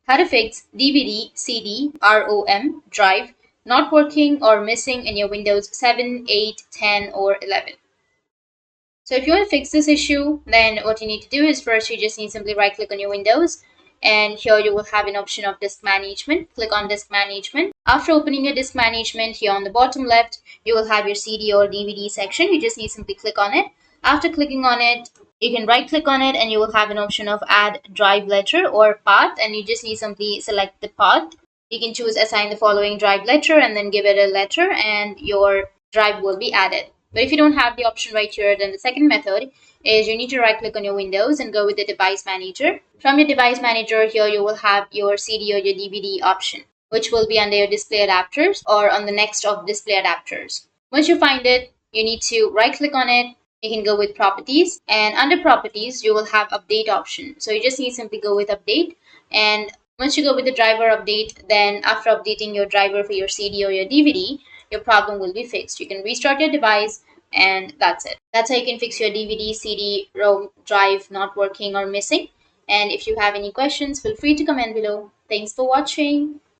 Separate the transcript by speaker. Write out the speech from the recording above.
Speaker 1: How to fix DVD, CD, ROM drive not working or missing in your Windows 7, 8, 10, or 11. So if you want to fix this issue, then what you need to do is first you just need to simply right click on your Windows, and here you will have an option of disk management. Click on disk management. After opening your disk management, here on the bottom left, you will have your CD or DVD section. You just need to simply click on it. After clicking on it, you can right click on it and you will have an option of add drive letter or path, and you just need to simply select the path. You can choose assign the following drive letter and then give it a letter, and your drive will be added. But if you don't have the option right here, then the second method is you need to right click on your Windows and go with the device manager. From your device manager, here you will have your CD or your DVD option, which will be under your display adapters or on the next of display adapters. Once you find it, you need to right click on it. You can go with properties, and under properties you will have update option. So you just need to simply go with update, and once you go with the driver update, then after updating your driver for your CD or your DVD, your problem will be fixed. You can restart your device, and that's it. That's how you can fix your DVD, CD, ROM drive not working or missing. And if you have any questions, feel free to comment below. Thanks for watching.